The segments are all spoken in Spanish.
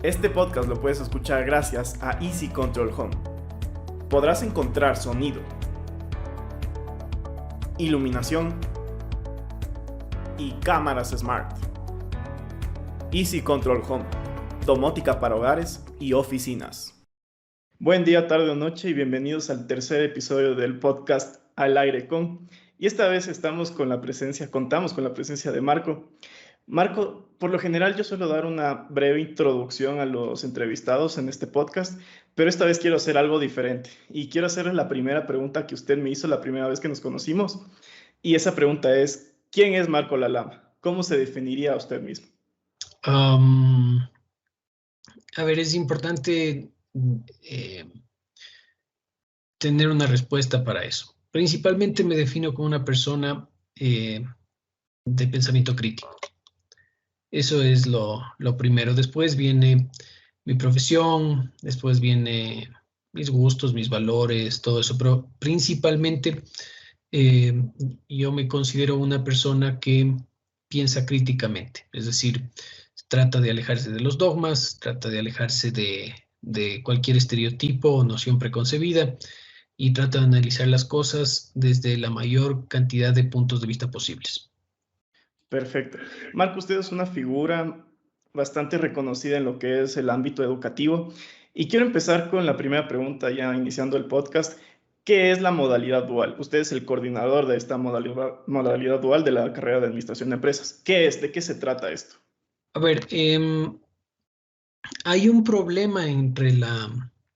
Este podcast lo puedes escuchar gracias a Easy Control Home. Podrás encontrar sonido, iluminación y cámaras smart. Easy Control Home, domótica para hogares y oficinas. Buen día, tarde o noche y bienvenidos al tercer episodio del podcast Al Aire Con. Y esta vez contamos con la presencia de Marco. Marco, por lo general yo suelo dar una breve introducción a los entrevistados en este podcast, pero esta vez quiero hacer algo diferente y quiero hacerle la primera pregunta que usted me hizo la primera vez que nos conocimos. Y esa pregunta es, ¿quién es Marco Lalama? ¿Cómo se definiría a usted mismo? Es importante tener una respuesta para eso. Principalmente me defino como una persona de pensamiento crítico. Eso es lo primero. Después viene mi profesión, después viene mis gustos, mis valores, todo eso. Pero principalmente yo me considero una persona que piensa críticamente. Es decir, trata de alejarse de los dogmas, trata de alejarse de cualquier estereotipo o noción preconcebida y trata de analizar las cosas desde la mayor cantidad de puntos de vista posibles. Perfecto. Marco, usted es una figura bastante reconocida en lo que es el ámbito educativo. Y quiero empezar con la primera pregunta, ya iniciando el podcast. ¿Qué es la modalidad dual? Usted es el coordinador de esta modalidad dual de la carrera de Administración de Empresas. ¿Qué es? ¿De qué se trata esto? Hay un problema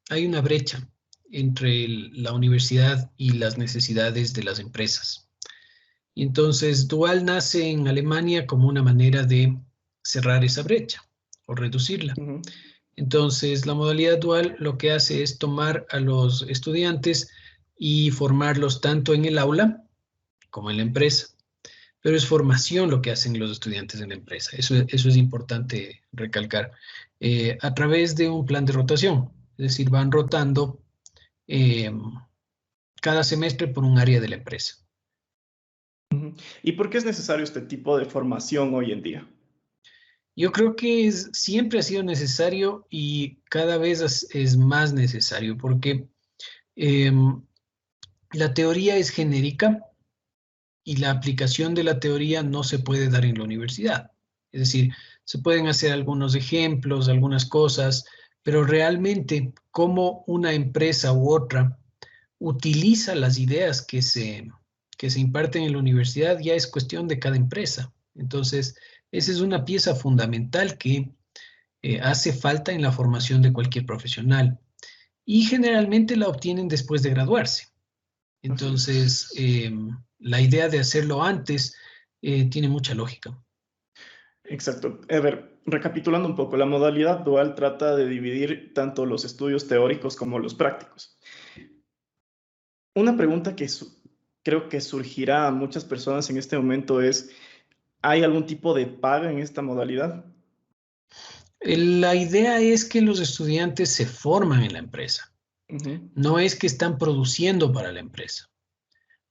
hay una brecha entre la universidad y las necesidades de las empresas. Y entonces Dual nace en Alemania como una manera de cerrar esa brecha o reducirla. Uh-huh. Entonces la modalidad Dual lo que hace es tomar a los estudiantes y formarlos tanto en el aula como en la empresa. Pero es formación lo que hacen los estudiantes en la empresa. Eso es importante recalcar. A través de un plan de rotación, es decir, van rotando cada semestre por un área de la empresa. ¿Y por qué es necesario este tipo de formación hoy en día? Yo creo que siempre ha sido necesario y cada vez es más necesario porque la teoría es genérica y la aplicación de la teoría no se puede dar en la universidad. Es decir, se pueden hacer algunos ejemplos, algunas cosas, pero realmente cómo una empresa u otra utiliza las ideas que se imparten en la universidad ya es cuestión de cada empresa. Entonces, esa es una pieza fundamental que hace falta en la formación de cualquier profesional y generalmente la obtienen después de graduarse. Entonces, la idea de hacerlo antes tiene mucha lógica. Exacto. A ver, recapitulando un poco, la modalidad dual trata de dividir tanto los estudios teóricos como los prácticos. Una pregunta que creo que surgirá a muchas personas en este momento es, ¿hay algún tipo de paga en esta modalidad? La idea es que los estudiantes se forman en la empresa. Uh-huh. No es que están produciendo para la empresa.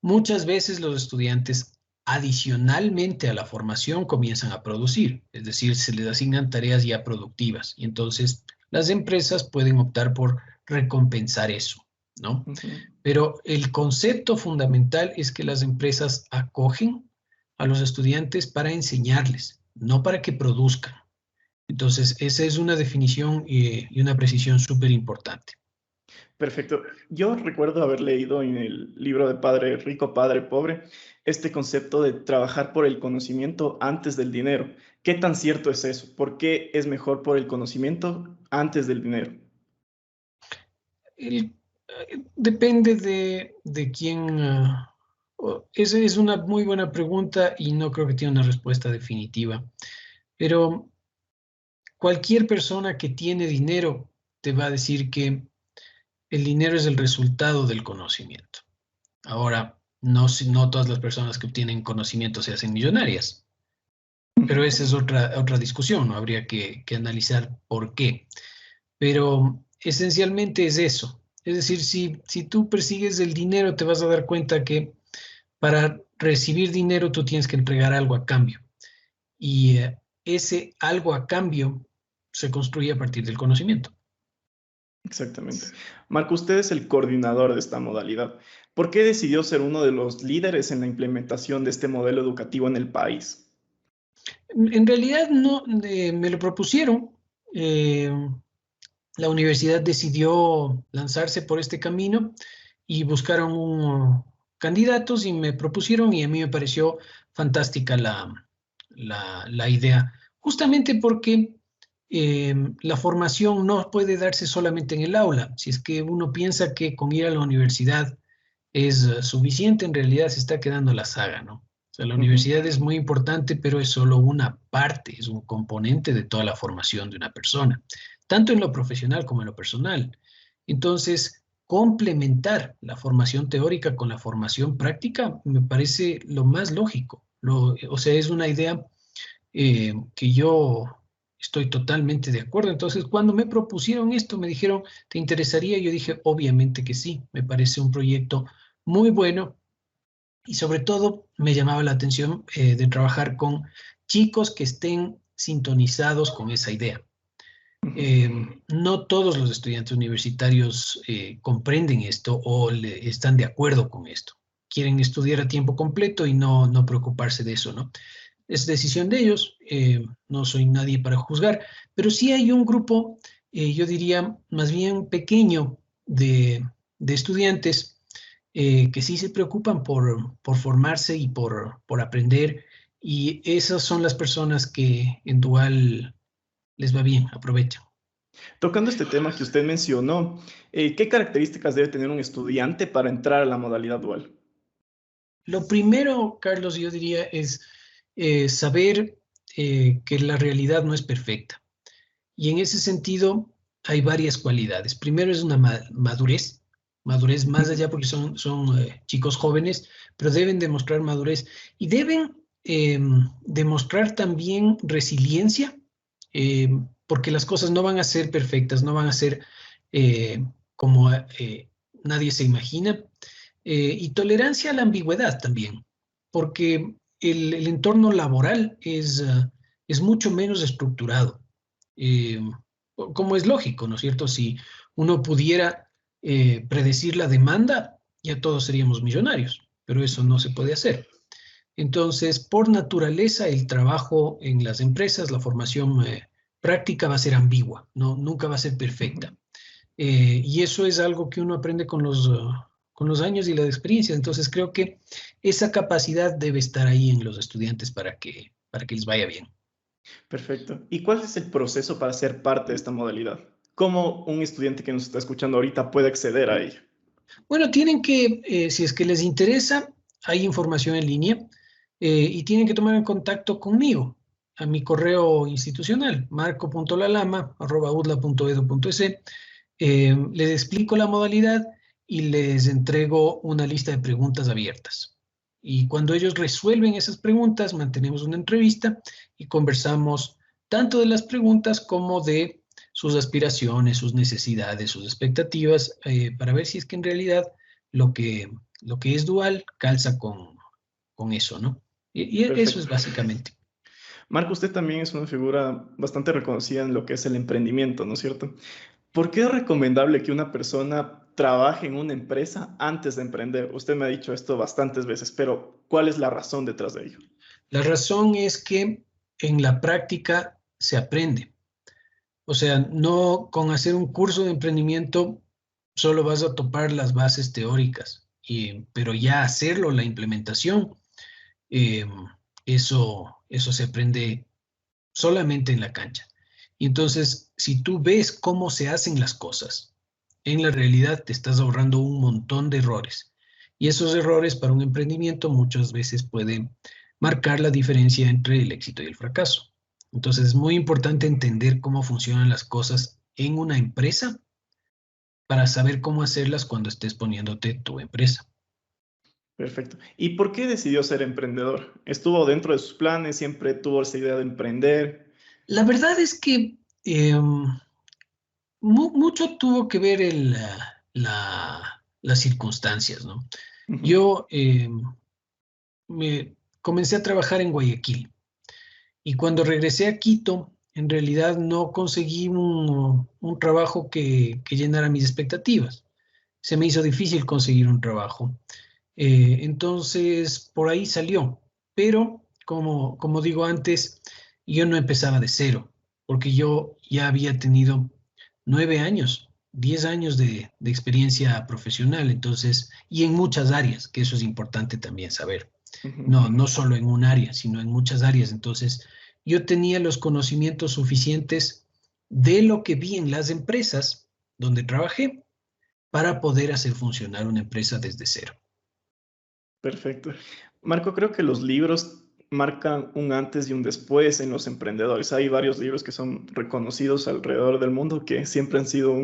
Muchas veces los estudiantes, adicionalmente a la formación, comienzan a producir, es decir, se les asignan tareas ya productivas y entonces las empresas pueden optar por recompensar eso, ¿no? Uh-huh. Pero el concepto fundamental es que las empresas acogen a los estudiantes para enseñarles, no para que produzcan. Entonces, esa es una definición y una precisión súper importante. Perfecto. Yo recuerdo haber leído en el libro de Padre Rico, Padre Pobre, este concepto de trabajar por el conocimiento antes del dinero. ¿Qué tan cierto es eso? ¿Por qué es mejor por el conocimiento antes del dinero? Depende de quién. Esa es una muy buena pregunta y no creo que tenga una respuesta definitiva. Pero cualquier persona que tiene dinero te va a decir que el dinero es el resultado del conocimiento. Ahora, no todas las personas que obtienen conocimiento se hacen millonarias, pero esa es otra discusión, ¿no? Habría que analizar por qué. Pero esencialmente es eso. Es decir, si tú persigues el dinero, te vas a dar cuenta que para recibir dinero tú tienes que entregar algo a cambio. Y ese algo a cambio se construye a partir del conocimiento. Exactamente. Marco, usted es el coordinador de esta modalidad. ¿Por qué decidió ser uno de los líderes en la implementación de este modelo educativo en el país? En realidad no, me lo propusieron. La universidad decidió lanzarse por este camino y buscaron candidatos y me propusieron y a mí me pareció fantástica la idea, justamente porque la formación no puede darse solamente en el aula. Si es que uno piensa que con ir a la universidad es suficiente, en realidad se está quedando la saga, ¿no? O sea, la Ujú. universidad es muy importante, pero es solo una parte, es un componente de toda la formación de una persona, tanto en lo profesional como en lo personal. Entonces, complementar la formación teórica con la formación práctica me parece lo más lógico. O sea, es una idea que yo estoy totalmente de acuerdo. Entonces, cuando me propusieron esto, me dijeron, ¿te interesaría? Yo dije, obviamente que sí, me parece un proyecto muy bueno y sobre todo me llamaba la atención de trabajar con chicos que estén sintonizados con esa idea. Ujú. Eh, no todos los estudiantes universitarios comprenden esto o están de acuerdo con esto. Quieren estudiar a tiempo completo y no preocuparse de eso, ¿no? Es decisión de ellos, no soy nadie para juzgar, pero sí hay un grupo, yo diría, más bien pequeño de estudiantes que sí se preocupan por formarse y por aprender, y esas son las personas que en Dual les va bien, aprovechan. Tocando este tema que usted mencionó, ¿qué características debe tener un estudiante para entrar a la modalidad dual? Lo primero, Carlos, yo diría es saber que la realidad no es perfecta. Y en ese sentido hay varias cualidades. Primero es una madurez, madurez más allá porque son chicos jóvenes, pero deben demostrar madurez y deben demostrar también resiliencia, eh, porque las cosas no van a ser perfectas, no van a ser eh, como nadie se imagina, y tolerancia a la ambigüedad también, porque el entorno laboral es mucho menos estructurado, eh, como es lógico, ¿no es cierto? Si uno pudiera predecir la demanda, ya todos seríamos millonarios, pero eso no se puede hacer. Entonces, por naturaleza, el trabajo en las empresas, la formación práctica va a ser ambigua, ¿no? Nunca va a ser Ujú. perfecta. Y eso es algo que uno aprende con los años y la experiencia. Entonces, creo que esa capacidad debe estar ahí en los estudiantes para que les vaya bien. Perfecto. ¿Y cuál es el proceso para ser parte de esta modalidad? ¿Cómo un estudiante que nos está escuchando ahorita puede acceder a ella? Bueno, tienen que, si es que les interesa, hay información en línea y tienen que tomar en contacto conmigo a mi correo institucional, marco.lalama@udla.edu.es. Les explico la modalidad y les entrego una lista de preguntas abiertas. Y cuando ellos resuelven esas preguntas, mantenemos una entrevista y conversamos tanto de las preguntas como de sus aspiraciones, sus necesidades, sus expectativas, para ver si es que en realidad lo que, lo que es dual calza con eso, ¿no? Y eso es Perfecto. básicamente. Marco, usted también es una figura bastante reconocida en lo que es el emprendimiento, ¿no es cierto? ¿Por qué es recomendable que una persona trabaje en una empresa antes de emprender? Usted me ha dicho esto bastantes veces, pero ¿cuál es la razón detrás de ello? La razón es que en la práctica se aprende. O sea, no con hacer un curso de emprendimiento solo vas a topar las bases teóricas, pero ya hacerlo, la implementación, eh, eso se aprende solamente en la cancha. Y entonces, si tú ves cómo se hacen las cosas, en la realidad te estás ahorrando un montón de errores. Y esos errores para un emprendimiento muchas veces pueden marcar la diferencia entre el éxito y el fracaso. Entonces, es muy importante entender cómo funcionan las cosas en una empresa para saber cómo hacerlas cuando estés poniéndote tu empresa. Perfecto. ¿Y por qué decidió ser emprendedor? ¿Estuvo dentro de sus planes? ¿Siempre tuvo esa idea de emprender? La verdad es que mucho tuvo que ver las circunstancias, ¿no? Ujú. Yo me comencé a trabajar en Guayaquil y cuando regresé a Quito en realidad no conseguí un trabajo que llenara mis expectativas. Se me hizo difícil conseguir un trabajo. Entonces, por ahí salió. Pero, como digo antes, yo no empezaba de cero, porque yo ya había tenido 9 años, 10 años de experiencia profesional, entonces, y en muchas áreas, que eso es importante también saber. Ujú. No solo en un área, sino en muchas áreas. Entonces, yo tenía los conocimientos suficientes de lo que vi en las empresas donde trabajé para poder hacer funcionar una empresa desde cero. Perfecto. Marco, creo que los libros marcan un antes y un después en los emprendedores. Hay varios libros que son reconocidos alrededor del mundo que siempre han sido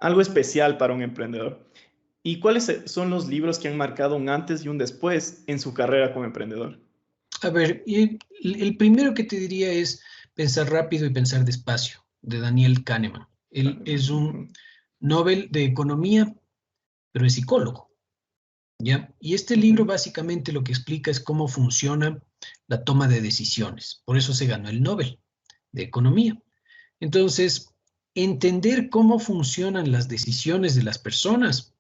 algo especial para un emprendedor. ¿Y cuáles son los libros que han marcado un antes y un después en su carrera como emprendedor? A ver, el primero que te diría es Pensar rápido y pensar despacio, de Daniel Kahneman. Él es un Ujú, Nobel de Economía, pero es psicólogo, ¿ya? Y este libro ujú. básicamente lo que explica es cómo funciona la toma de decisiones. Por eso se ganó el Nobel de Economía. Entonces, entender cómo funcionan las decisiones de las personas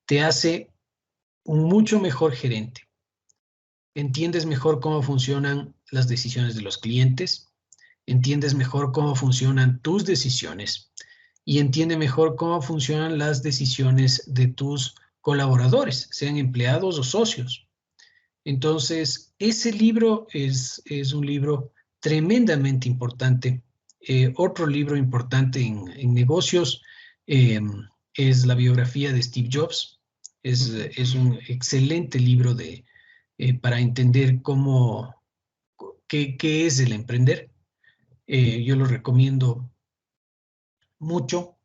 te hace un mucho mejor gerente. Entiendes mejor cómo funcionan las decisiones de los clientes, entiendes mejor cómo funcionan tus decisiones y entiende mejor cómo funcionan las decisiones de tus colaboradores, sean empleados o socios. Entonces, ese libro es un libro tremendamente importante. Otro libro importante en negocios eh, es la biografía de Steve Jobs. Ujú. Es un excelente libro para entender qué es el emprender. Yo lo recomiendo mucho.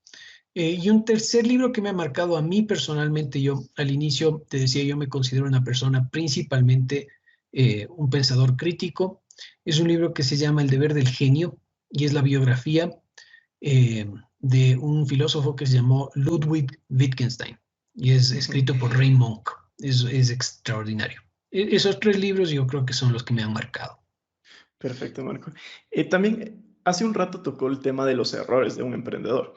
Y un tercer libro que me ha marcado a mí personalmente, yo al inicio te decía, yo me considero una persona principalmente un pensador crítico. Es un libro que se llama El deber del genio y es la biografía eh, de un filósofo que se llamó Ludwig Wittgenstein y es Ujú. escrito por Ray Monk. Es extraordinario. Esos tres libros yo creo que son los que me han marcado. Perfecto, Marco. También hace un rato tocó el tema de los errores de un emprendedor.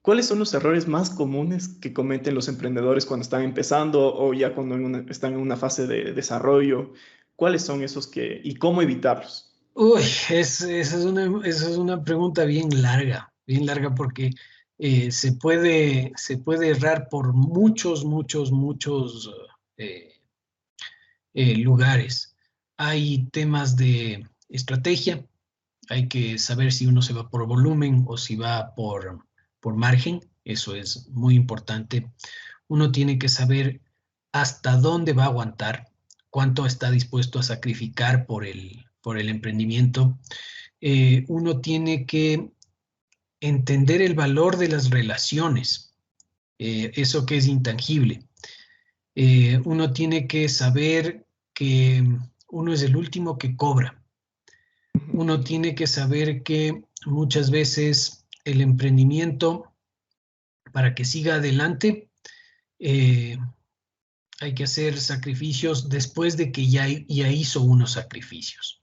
¿Cuáles son los errores más comunes que cometen los emprendedores cuando están empezando o ya cuando están en una fase de desarrollo? ¿Cuáles son esos y cómo evitarlos? Uy, esa es una pregunta bien larga porque se puede errar por muchos eh, lugares. Hay temas de estrategia, hay que saber si uno se va por volumen o si va por margen, eso es muy importante. Uno tiene que saber hasta dónde va a aguantar, cuánto está dispuesto a sacrificar por el emprendimiento. Uno tiene que entender el valor de las relaciones, eso que es intangible. Uno tiene que saber que uno es el último que cobra. Ujú. Uno tiene que saber que muchas veces el emprendimiento, para que siga adelante, eh, hay que hacer sacrificios después de que ya hizo unos sacrificios.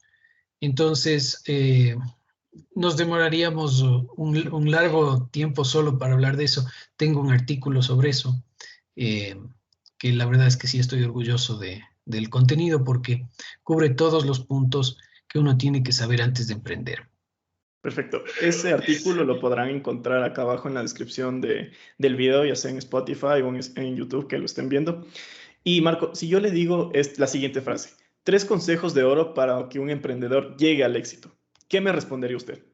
Entonces, nos demoraríamos un largo tiempo solo para hablar de eso. Tengo un artículo sobre eso, eh, que la verdad es que sí estoy orgulloso del contenido porque cubre todos los puntos que uno tiene que saber antes de emprender. Perfecto. Ese artículo lo podrán encontrar acá abajo en la descripción del video, ya sea en Spotify o en YouTube que lo estén viendo. Y Marco, si yo le digo es la siguiente frase, 3 consejos de oro para que un emprendedor llegue al éxito, ¿qué me respondería usted?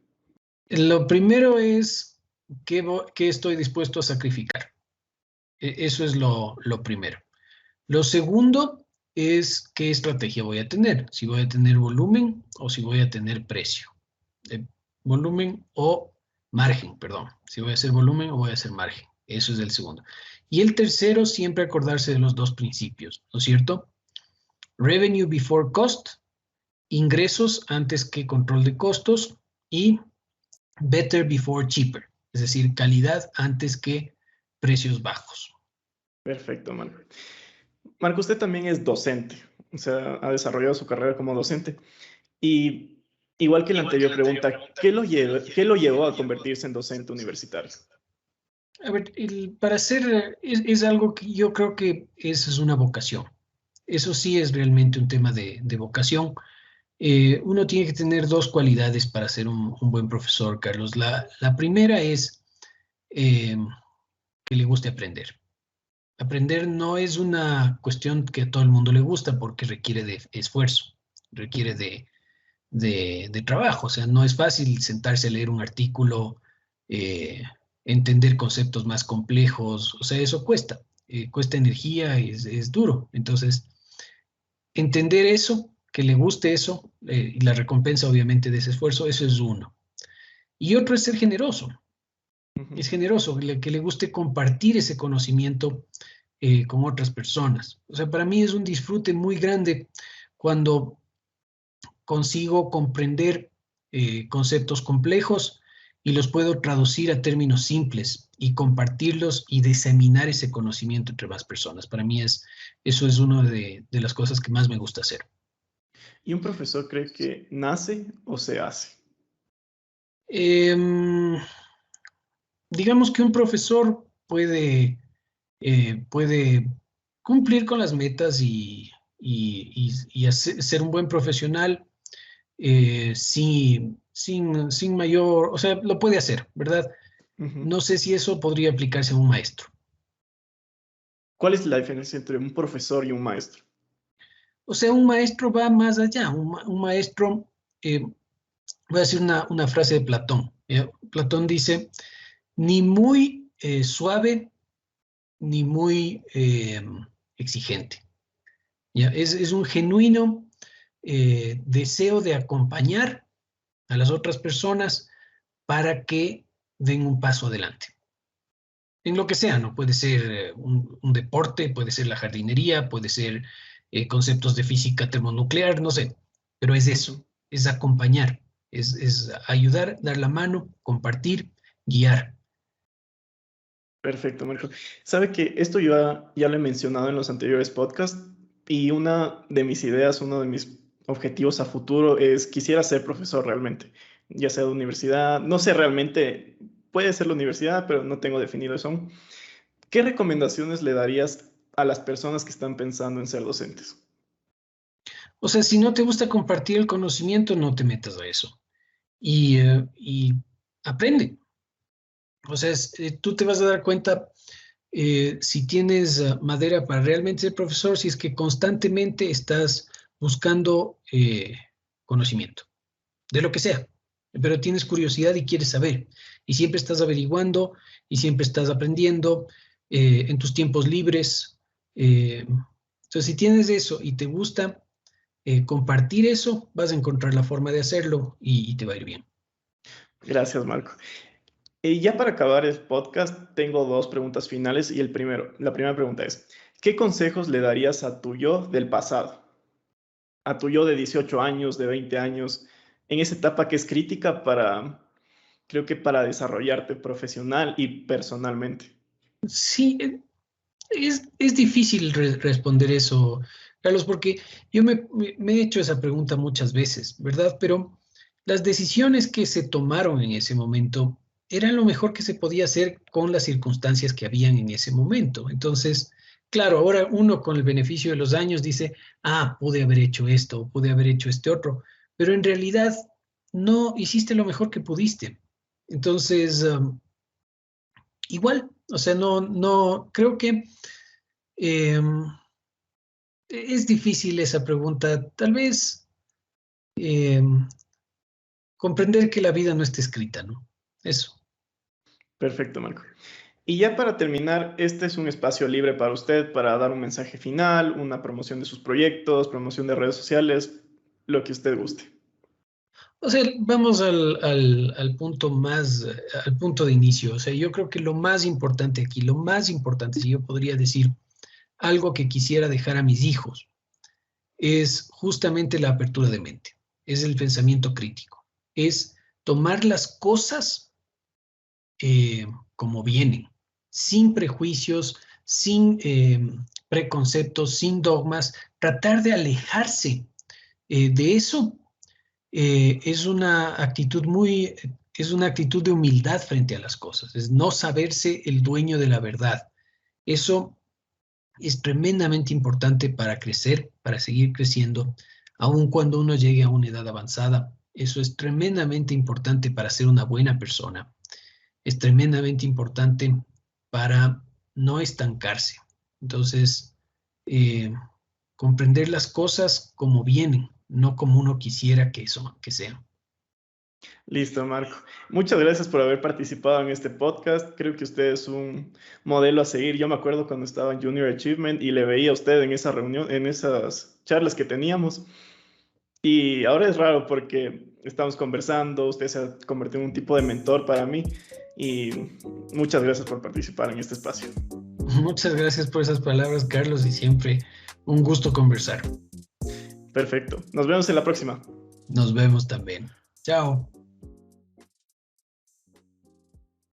Lo primero es qué estoy dispuesto a sacrificar. Eso es lo primero. Lo segundo es qué estrategia voy a tener, si voy a tener volumen o si voy a tener precio. Eh, volumen o margen, perdón. Si voy a hacer volumen o voy a hacer margen. Eso es el segundo. Y el tercero, siempre acordarse de los dos principios, ¿no es cierto? Revenue before cost, ingresos antes que control de costos y better before cheaper, es decir, calidad antes que precios bajos. Perfecto, Marco. Marco, usted también es docente, o sea, ha desarrollado su carrera como docente. Y Igual que la anterior pregunta, qué lo llevó a convertirse en docente universitario? A ver, para ser, es algo que yo creo que eso es una vocación. Eso sí es realmente un tema de vocación. Uno tiene que tener dos cualidades para ser un buen profesor, Carlos. La primera es eh, que le guste aprender. Aprender no es una cuestión que a todo el mundo le gusta porque requiere de esfuerzo, requiere de trabajo. O sea, no es fácil sentarse a leer un artículo, eh, entender conceptos más complejos. O sea, eso cuesta, cuesta energía, es duro. Entonces, entender eso, que le guste eso, y la recompensa obviamente de ese esfuerzo, eso es uno. Y otro es ser generoso. Ujú. Es generoso, que le guste compartir ese conocimiento con otras personas. O sea, para mí es un disfrute muy grande cuando consigo comprender conceptos complejos y los puedo traducir a términos simples y compartirlos y diseminar ese conocimiento entre más personas. Para mí eso es una de las cosas que más me gusta hacer. ¿Y un profesor cree que nace o se hace? Em, digamos que un profesor puede cumplir con las metas y ser un buen profesional sin mayor, o sea, lo puede hacer, ¿verdad? Ujú. No sé si eso podría aplicarse a un maestro. ¿Cuál es la diferencia entre un profesor y un maestro? O sea, un maestro va más allá. Un maestro, voy a decir una frase de Platón. Platón dice, ni muy suave, ni muy exigente. ¿Ya? Es un genuino deseo de acompañar a las otras personas para que den un paso adelante. En lo que sea, ¿no? Puede ser un deporte, puede ser la jardinería, puede ser conceptos de física termonuclear, no sé, pero es eso, Ujú. es acompañar, es ayudar, dar la mano, compartir, guiar. Perfecto, Marco. Sabe que esto yo ya lo he mencionado en los anteriores podcasts y una de mis ideas, uno de mis objetivos a futuro es quisiera ser profesor realmente, ya sea de universidad, no sé realmente, puede ser la universidad, pero no tengo definido eso aún. ¿Qué recomendaciones le darías a las personas que están pensando en ser docentes? O sea, si no te gusta compartir el conocimiento, no te metas a eso y aprende. O sea, tú te vas a dar cuenta si tienes madera para realmente ser profesor, si es que constantemente estás buscando conocimiento, de lo que sea, pero tienes curiosidad y quieres saber, y siempre estás averiguando y siempre estás aprendiendo en tus tiempos libres. Entonces, si tienes eso y te gusta compartir eso, vas a encontrar la forma de hacerlo y te va a ir bien. Gracias, Marco. Y ya para acabar el podcast, tengo dos preguntas finales y la primera pregunta es, ¿qué consejos le darías a tu yo del pasado? A tu yo de 18 años, de 20 años, en esa etapa que es crítica para, creo que para desarrollarte profesional y personalmente. Sí, es difícil responder eso, Carlos, porque yo me he hecho esa pregunta muchas veces, ¿verdad? Pero las decisiones que se tomaron en ese momento eran lo mejor que se podía hacer con las circunstancias que habían en ese momento. Entonces, claro, ahora uno con el beneficio de los años dice, ah, pude haber hecho esto, pude haber hecho este otro, pero en realidad no hiciste lo mejor que pudiste. Entonces, igual, o sea, no, creo que eh, es difícil esa pregunta. Tal vez eh, comprender que la vida no está escrita, ¿no? Eso. Perfecto, Marco. Y ya para terminar, este es un espacio libre para usted para dar un mensaje final, una promoción de sus proyectos, promoción de redes sociales, lo que usted guste. O sea, vamos al punto al punto de inicio. O sea, yo creo que lo más importante aquí, lo más importante, si yo podría decir algo que quisiera dejar a mis hijos, es justamente la apertura de mente, es el pensamiento crítico, es tomar las cosas como vienen, sin prejuicios, sin preconceptos, sin dogmas, tratar de alejarse de eso es una actitud de humildad frente a las cosas, es no saberse el dueño de la verdad. Eso es tremendamente importante para crecer, para seguir creciendo, aun cuando uno llegue a una edad avanzada. Eso es tremendamente importante para ser una buena persona. Es tremendamente importante para no estancarse. Entonces, eh, comprender las cosas como vienen, no como uno quisiera que sean. Listo, Marco. Muchas gracias por haber participado en este podcast. Creo que usted es un modelo a seguir. Yo me acuerdo cuando estaba en Junior Achievement y le veía a usted en esa reunión, en esas charlas que teníamos. Y ahora es raro porque estamos conversando, usted se ha convertido en un tipo de mentor para mí y muchas gracias por participar en este espacio. Muchas gracias por esas palabras, Carlos, y siempre un gusto conversar. Perfecto. Nos vemos en la próxima. Nos vemos también. Chao.